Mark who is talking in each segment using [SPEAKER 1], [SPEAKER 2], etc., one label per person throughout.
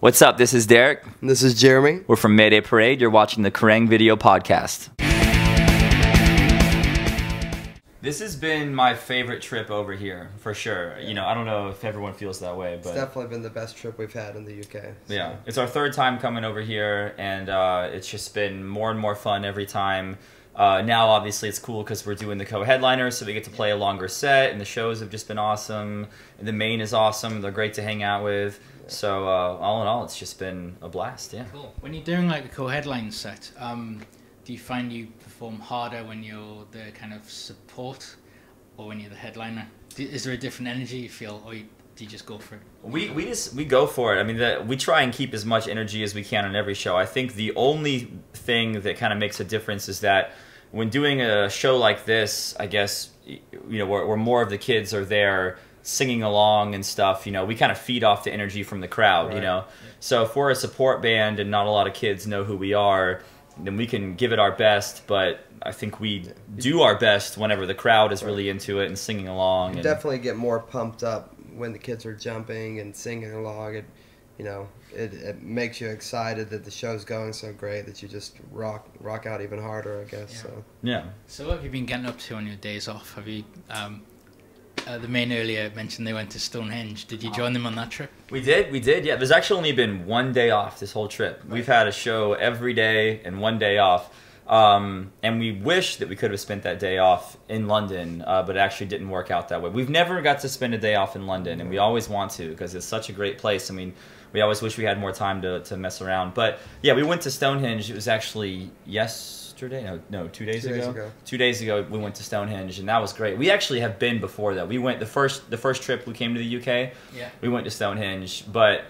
[SPEAKER 1] What's up? This is Derek.
[SPEAKER 2] And this is Jeremy.
[SPEAKER 1] We're from Mayday Parade. You're watching the Kerrang video podcast. This has been my favorite trip over here, for sure. You know, I don't know if everyone feels that way, but
[SPEAKER 2] it's definitely been the best trip we've had in the UK. So.
[SPEAKER 1] Yeah, it's our third time coming over here, and it's just been more and more fun every time. Now, obviously, it's cool because we're doing the co-headliner, so we get to play a longer set, and the shows have just been awesome. And the main is awesome. They're great to hang out with. So, all in all, it's just been a blast, yeah.
[SPEAKER 3] Cool. When you're doing like a co-headline set, do you find you perform harder when you're the kind of support or when you're the headliner? Is there a different energy you feel, or do you just go for it?
[SPEAKER 1] We go for it. I mean, we try and keep as much energy as we can on every show. I think the only thing that kind of makes a difference is that when doing a show like this, I guess, you know, where more of the kids are there singing along and stuff, you know, we kind of feed off the energy from the crowd, right. You know. Yeah. So if we're a support band and not a lot of kids know who we are, then we can give it our best, but I think we do our best whenever the crowd is really into it and singing along.
[SPEAKER 2] You definitely get more pumped up when the kids are jumping and singing along. It makes you excited that the show's going so great that you just rock out even harder, I guess.
[SPEAKER 3] Yeah.
[SPEAKER 2] So.
[SPEAKER 1] Yeah.
[SPEAKER 3] So what have you been getting up to on your days off? Have you... the main earlier mentioned they went to Stonehenge. Did you join them on that trip?
[SPEAKER 1] We did, yeah. There's actually only been one day off this whole trip. Right. We've had a show every day and one day off. And we wish that we could have spent that day off in London, but it actually didn't work out that way. We've never got to spend a day off in London, and we always want to because it's such a great place. I mean, we always wish we had more time to mess around. But yeah, we went to Stonehenge. It was actually yesterday. No, 2 days ago. 2 days ago, we went to Stonehenge, and that was great. We actually have been before that. We went the first trip we came to the UK. Yeah. We went to Stonehenge, but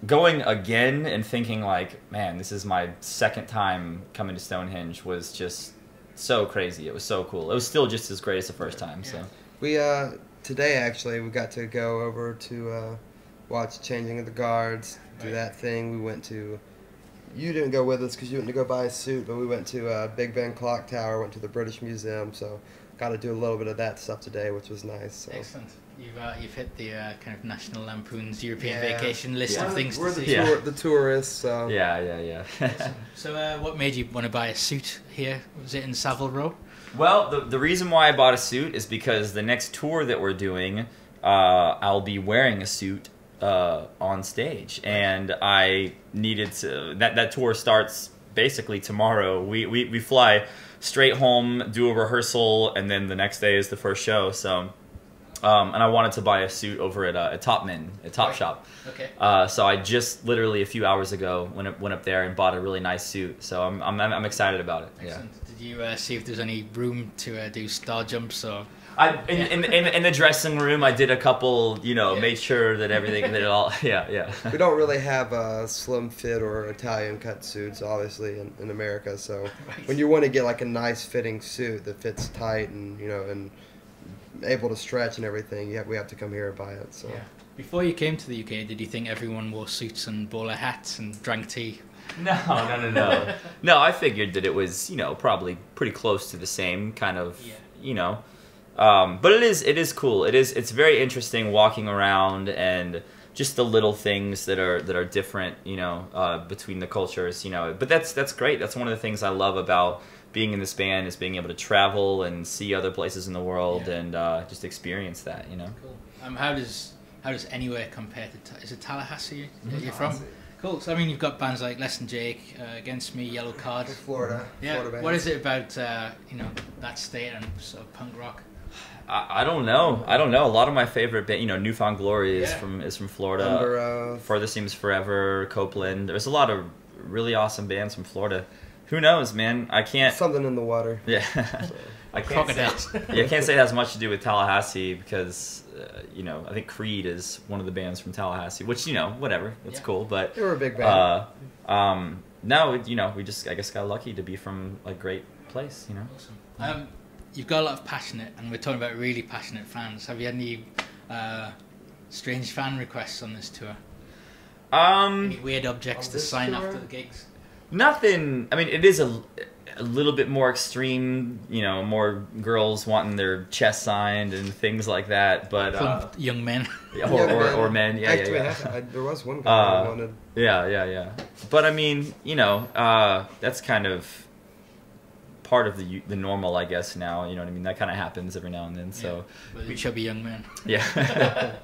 [SPEAKER 1] going again and thinking like, man, this is my second time coming to Stonehenge was just so crazy. It was so cool. It was still just as great as the first time. So
[SPEAKER 2] we today actually we got to go over to watch Changing of the Guards, do that thing. We went to. You didn't go with us because you went to go buy a suit, but we went to Big Ben Clock Tower, went to the British Museum, so got to do a little bit of that stuff today, which was nice. So.
[SPEAKER 3] Excellent. You've hit the kind of National Lampoon's European Vacation list of things
[SPEAKER 2] we're
[SPEAKER 3] to
[SPEAKER 2] the
[SPEAKER 3] see.
[SPEAKER 2] the tourists. So.
[SPEAKER 1] Yeah.
[SPEAKER 3] Awesome. So what made you want to buy a suit here? Was it in Savile Row?
[SPEAKER 1] Well, the reason why I bought a suit is because the next tour that we're doing, I'll be wearing a suit on stage, and I needed to. That tour starts basically tomorrow. We fly straight home, do a rehearsal, and then the next day is the first show. So, and I wanted to buy a suit over at Topshop. Okay. So I just literally a few hours ago went up there and bought a really nice suit. So I'm excited about it.
[SPEAKER 3] Excellent. Yeah. Did you see if there's any room to do star jumps or?
[SPEAKER 1] In the dressing room, I did a couple, you know, made sure that everything, that it all, yeah.
[SPEAKER 2] We don't really have slim fit or Italian cut suits, obviously, in America. So when you want to get like a nice fitting suit that fits tight and, you know, and able to stretch and everything, we have to come here and buy it. So.
[SPEAKER 3] Yeah. Before you came to the UK, did you think everyone wore suits and bowler hats and drank tea?
[SPEAKER 1] No. No, I figured that it was, you know, probably pretty close to the same kind of, you know. But it is cool. It's very interesting walking around and just the little things that are different, you know, between the cultures, you know. But that's great. That's one of the things I love about being in this band is being able to travel and see other places in the world and just experience that, you know.
[SPEAKER 3] Cool. How does anywhere compare to is it Tallahassee you're from? Cool. So I mean, you've got bands like Less Than Jake, Against Me, Yellow Card,
[SPEAKER 2] Florida.
[SPEAKER 3] Yeah.
[SPEAKER 2] Florida
[SPEAKER 3] what is it about you know, that state and sort of punk rock?
[SPEAKER 1] I don't know. A lot of my favorite band, you know, Newfound Glory is from Florida. Furthest Seems Forever, Copeland. There's a lot of really awesome bands from Florida. Who knows, man? I can't.
[SPEAKER 2] Something in the water.
[SPEAKER 1] Yeah. I can't say, I can't say it has much to do with Tallahassee because, you know, I think Creed is one of the bands from Tallahassee, which, you know, whatever, it's cool. But
[SPEAKER 2] they were a big band.
[SPEAKER 1] No, you know, we just I guess got lucky to be from a great place, you know.
[SPEAKER 3] Awesome. You've got a lot of passionate, and we're talking about really passionate fans. Have you had any strange fan requests on this tour? Any weird objects to sign after the gigs?
[SPEAKER 1] Nothing. I mean, it is a little bit more extreme. You know, more girls wanting their chest signed and things like that. But
[SPEAKER 3] From young men.
[SPEAKER 1] or men. Yeah,
[SPEAKER 2] Actually,
[SPEAKER 1] yeah.
[SPEAKER 2] there was one guy who wanted.
[SPEAKER 1] Yeah. But I mean, you know, that's kind of part of the normal, I guess. Now, you know what I mean. That kind of happens every now and then. So
[SPEAKER 3] we chubby young men.
[SPEAKER 1] Yeah.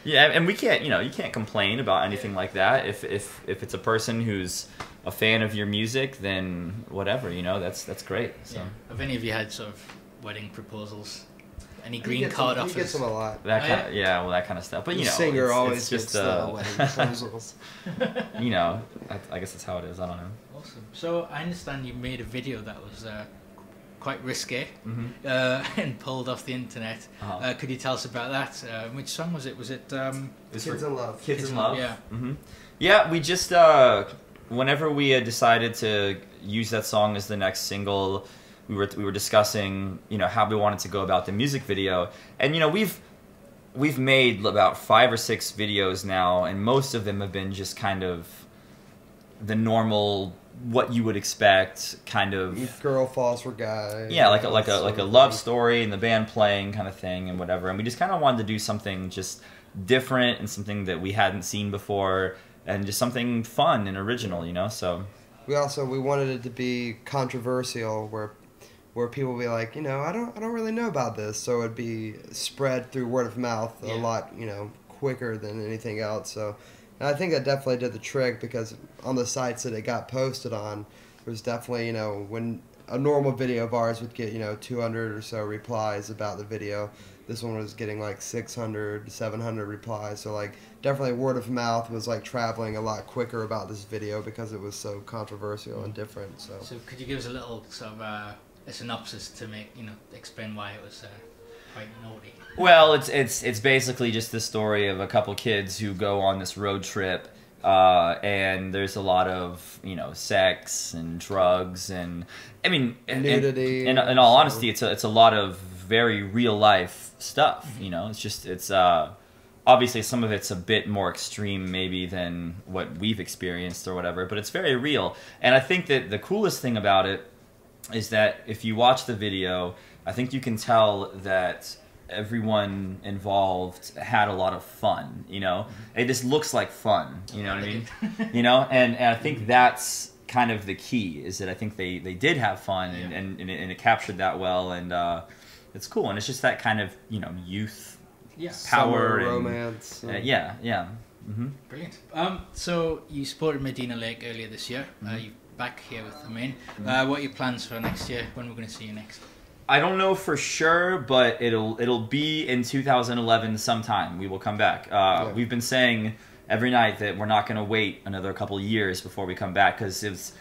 [SPEAKER 1] Yeah, and we can't, you know, you can't complain about anything like that. If it's a person who's a fan of your music, then whatever, you know, that's great. So.
[SPEAKER 3] Yeah. Have any of you had sort of wedding proposals? Any green card offers?
[SPEAKER 2] He gets them a lot.
[SPEAKER 1] That kind of, yeah, well, that kind of stuff. But you know,
[SPEAKER 2] singer always
[SPEAKER 1] it's just
[SPEAKER 2] gets wedding proposals.
[SPEAKER 1] You know, I guess that's how it is. I don't know.
[SPEAKER 3] Awesome. So I understand you made a video that was quite risque and pulled off the internet. Could you tell us about that? Which song was it? Was it
[SPEAKER 2] Kids in Love?
[SPEAKER 1] Kids in Love.
[SPEAKER 3] Yeah.
[SPEAKER 1] Yeah, we just whenever we had decided to use that song as the next single, we were discussing, you know, how we wanted to go about the music video. And you know, we've made about 5 or 6 videos now, and most of them have been just kind of the normal, what you would expect, kind of
[SPEAKER 2] girl falls for guy.
[SPEAKER 1] Yeah, like a love story and the band playing kind of thing and whatever. And we just kind of wanted to do something just different and something that we hadn't seen before, and just something fun and original, you know. So
[SPEAKER 2] we wanted it to be controversial, where people would be like, you know, I don't really know about this, so it'd be spread through word of mouth a lot, you know, quicker than anything else. So. And I think that definitely did the trick, because on the sites that it got posted on, there was definitely, you know, when a normal video of ours would get, you know, 200 or so replies about the video, this one was getting like 600, 700 replies. So like definitely word of mouth was like traveling a lot quicker about this video because it was so controversial and different. So
[SPEAKER 3] could you give us a little sort of a synopsis to make, you know, explain why it was quite naughty?
[SPEAKER 1] Well, it's basically just the story of a couple kids who go on this road trip, and there's a lot of, you know, sex and drugs, and I mean,
[SPEAKER 2] nudity.
[SPEAKER 1] In all honesty, it's a lot of very real life stuff. You know, it's obviously some of it's a bit more extreme maybe than what we've experienced or whatever, but it's very real. And I think that the coolest thing about it is that if you watch the video, I think you can tell that everyone involved had a lot of fun, you know. It just looks like fun, you know what I mean? You know, and I think that's kind of the key, is that I think they did have fun, and it captured that well, and it's cool, and it's just that kind of, you know, youth, power, and
[SPEAKER 2] romance.
[SPEAKER 1] Brilliant.
[SPEAKER 3] So you supported Medina Lake earlier this year. You're back here with the main. What are your plans for next year? When we're going to see you next?
[SPEAKER 1] I don't know for sure, but it'll be in 2011 sometime. We will come back. We've been saying every night that we're not going to wait another couple years before we come back, because it's,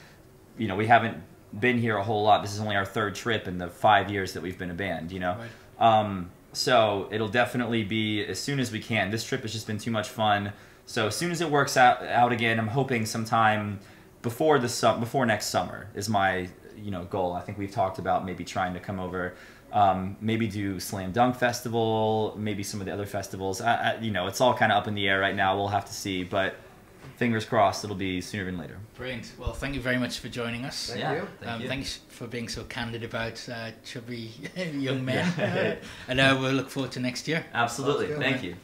[SPEAKER 1] you know, we haven't been here a whole lot. This is only our 3rd trip in the 5 years that we've been a band, you know. Right. So it'll definitely be as soon as we can. This trip has just been too much fun. So as soon as it works out again, I'm hoping sometime before next summer is my, you know, goal. I think we've talked about maybe trying to come over, maybe do Slam Dunk Festival, maybe some of the other festivals. You know, it's all kind of up in the air right now. We'll have to see, but fingers crossed it'll be sooner than later.
[SPEAKER 3] Brilliant. Well, thank you very much for joining us.
[SPEAKER 2] Thank you.
[SPEAKER 3] Thanks for being so candid about chubby young men. And we'll look forward to next year.
[SPEAKER 1] Absolutely. Thank you.